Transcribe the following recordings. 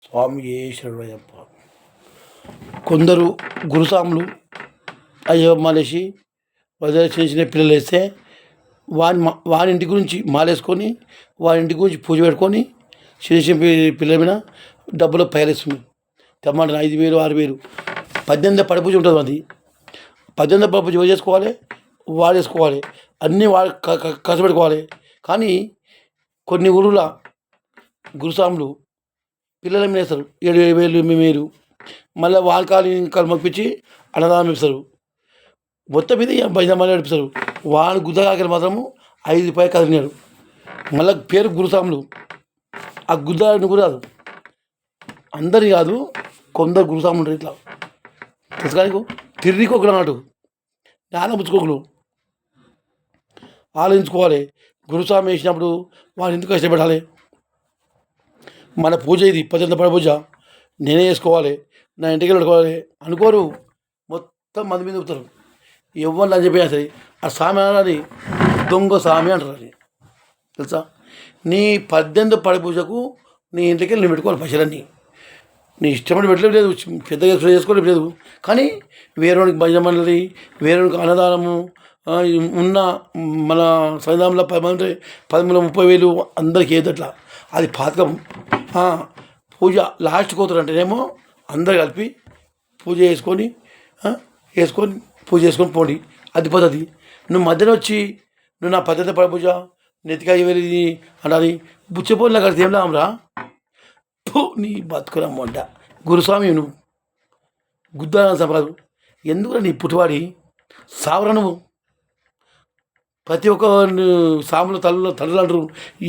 స్వామి శరణయ్యప్ప. కొందరు గురుస్వాములు అయ్యో మాలేసి వదిలే చిన్న చిన్న పిల్లలు వేస్తే వాని ఇంటి గురించి మాలేసుకొని వాని ఇంటి గురించి పూజ పెట్టుకొని చిన్న చిన్న పిల్లల మీద డబ్బులు పైలేస్తుంది. తెమ్మంటారు 5,000 6,000 18 పడి పూజ ఉంటుంది. అది 18 పడి పూజ చేసుకోవాలి, వాడేసుకోవాలి, అన్నీ వాడు ఖర్చు పెట్టుకోవాలి. కానీ కొన్ని ఊళ్ళ గురుస్వాములు పిల్లల మీద వేస్తారు 7,000 8,000. మళ్ళీ వాళ్ళ కాలు మొప్పించి అన్నదానం ఇస్తారు. మొత్తం మీద భజన నడిపిస్తారు. వాడు గుద్దగాకలు మాత్రము 5 రూపాయలు కదిలినాడు. మళ్ళీ పేరు గురుస్వాములు. ఆ గుద్దని కూడా రాదు, అందరి కాదు, కొందరు గురుస్వాములు ఉంటారు. ఇట్లా తెలుసు కానీ తిరిగికొకరు అన్నట్టు జ్ఞానపుచ్చుకోకలు ఆలోచించుకోవాలి. గురుస్వామి వేసినప్పుడు వాళ్ళు ఎందుకు కష్టపడాలి? మన పూజ ఇది 18 పడ పూజ నేనే చేసుకోవాలి, నా ఇంటికి పెట్టుకోవాలి అనుకోరు. మొత్తం మంది మీద చెప్తారు. ఎవరు అని చెప్పినా సరే ఆ స్వామి అని దొంగ స్వామి అంటారు. అది తెలుసా? నీ 18 పడ పూజకు నీ ఇంటికి నేను పెట్టుకోవాలి పైసలన్నీ. నీ ఇష్టపడి పెట్టలేదు, పెద్దగా చేసుకోలేదు లేదు. కానీ వేరేవానికి భజన మండలి, వేరేవానికి అన్నదానము ఉన్న మన సన్నిధానంలో 10 30,000 అందరికి ఏదట్లా అది పాతకం. పూజ లాస్ట్కి పోతారంటేనేమో అందరు కలిపి పూజ వేసుకొని పూజ చేసుకొని పోండి, అది పద్ధతి. నువ్వు మధ్యన వచ్చి నువ్వు నా 18 పడ పూజ నెతికాయ వెళ్ళి అన్నది బుచ్చపోయిన కడితే ఏం లాభంరా? నీ బతుకురమ్మంట గురుస్వామి నువ్వు గుద్దా సంపరాదు. ఎందుకు నీ పుట్టువాడి సావరా నువ్వు? ప్రతి ఒక్క సాములు తల్లులు అంటారు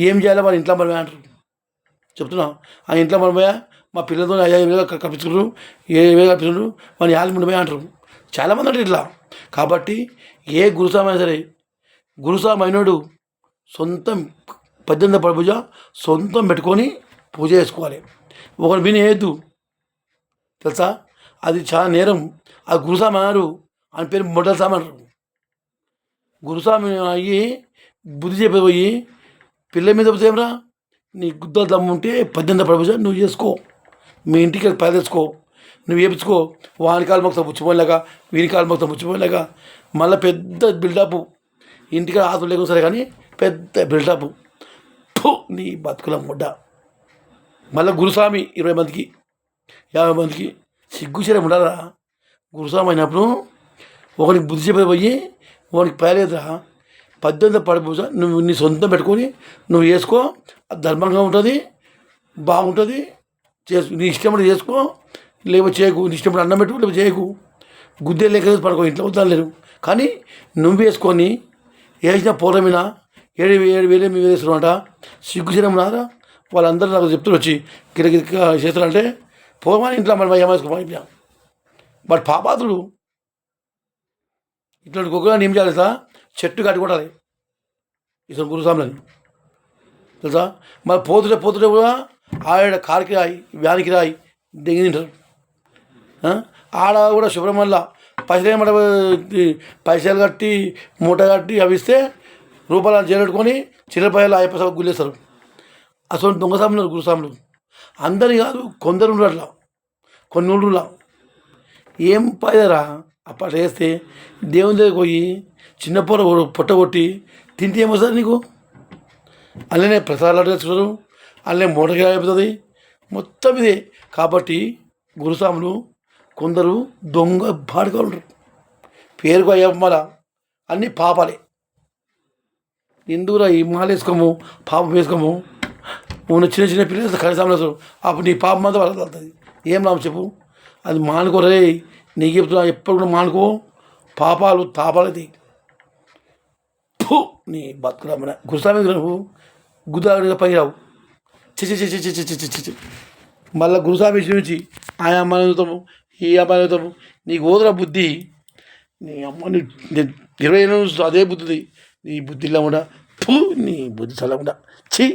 ఏం చేయాలో మన ఇంట్లో మనమే అంటారు. చెప్తున్నా, ఆ ఇంట్లో మనమే మా పిల్లలతో 5,000 కప్పించుకుంటారు, 7,000 కప్పించుకుంటారు, మన 50 అంటారు. చాలామంది అంటారు ఇట్లా. కాబట్టి ఏ గురుస్వామి అయినా సరే గురుస్వామి అయినాడు సొంతం 18 పడ పూజ సొంతం పెట్టుకొని పూజ చేసుకోవాలి. ఒకరి బిని వేయద్దు, తెలుసా? అది చాలా నేరం. ఆ గురుస్వామి అన్నారు అని పేరు మొదటి స్వామి అంటారు. గురుస్వామి అయ్యి బుద్ధి చెప్పిపోయి పిల్ల మీద ఏమరా నీ గుద్ద దమ్ము ఉంటే 18 పడ పూజ నువ్వు చేసుకో, మీ ఇంటికి పై తెచ్చుకో, నువ్వు వేపించుకో. వాని కాలు మొక్తం పుచ్చిపోలేక వీని కాలు మొక్తం పుచ్చిపోలేక మళ్ళీ పెద్ద బిల్డప్. ఇంటికి ఆతులు లేకుండా సరే కానీ పెద్ద బిల్డప్. నీ బతుకుల ముడ్డ. మళ్ళీ గురుస్వామి 20 మందికి 50 మందికి సిగ్గుచరం ఉండాలా? గురుస్వామి అయినప్పుడు ఒకరికి బుద్ధి చెప్పిపోయి ఒకరికి పేలేదురా 18 పడ పూజ నువ్వు నీ సొంతం పెట్టుకొని నువ్వు వేసుకో, ధర్మంగా ఉంటుంది, బాగుంటుంది. నీ ఇష్టం చేసుకో, లేకపోతే చేయకు. నీ ఇష్టం అన్నం పెట్టు, లేకపోతే చేయకు. గుద్దే లేక పడుకో, ఇంట్లో వద్దలేరు. కానీ నువ్వు వేసుకొని వేసిన పౌర్ణమిన 7,000 మీరు వేస్తున్నారంట. సిగ్గుచరం ఉన్నారా? వాళ్ళందరూ నాకు చెప్తూ వచ్చి గిరగిరిక చేస్తారంటే పోమని ఇంట్లో మనం ఏమేసుకోమని. బట్ పాపాతుడు ఇట్లాంటి కుక్కలను ఏం చేయాలి తెలుసా? చెట్టు కట్టుకోవాలి ఇతను గురుస్వాములని, తెలుసా? మరి పోతుంటే కూడా ఆడ కారుకి రాయి, వ్యానికి రాయి దిగి తింటారు. ఆడ కూడా శుభ్రమల్లా పైసలు కట్టి మూట కట్టి అవి ఇస్తే రూపాయలు చేరెట్టుకొని చిల్లరపాయలు 5 పైసలు గుల్లేస్తారు. అసలు దొంగస్వాములు గురుస్వాములు. అందరి కాదు, కొందరు ఉండరు అట్లా, కొన్ని ఊళ్ళ. ఏం పైదరా అప్పటి వేస్తే దేవుని దగ్గరికి పోయి చిన్న పొట్ట కొట్టి తింటే ఏమొస్తుంది నీకు? అందులోనే ప్రసాదాలు తెచ్చుకోరు, అందులో మూటకి అయిపోతుంది, మొత్తం ఇదే. కాబట్టి గురుస్వాములు కొందరు దొంగ బాడుగా ఉంటారు. పేరుకు అయ్యమ్మల అన్నీ పాపాలే. ఎందుకురా ఈ మాల వేసుకోము, పాపం వేసుకోము. ఉన్న చిన్న చిన్న పిల్లలు కనీసం వేస్తారు, అప్పుడు నీ పాపం అంతా వాళ్ళకి వెళ్తుంది. ఏం లాభం చెప్పు? అది మానుకోరే, నీకు చెప్తున్నా, ఎప్పుడు కూడా మానుకో. పాపాలు తాపాలది. నీ బతుకురామన గురుస్వామి నువ్వు గుద్దా పనిరావు. చిచి. మళ్ళీ గురుస్వామి విషయం నుంచి ఆ అమ్మాయి అవుతాము, ఈ అమ్మాయి అవుతాము. నీకు ఓదరా బుద్ధి. నీ అమ్మని 20 ఏళ్ళ నుంచి అదే బుద్ధిది. నీ బుద్ధి ఇలా ఉండా, నీ బుద్ధి చల్లకుండా. ఛీ.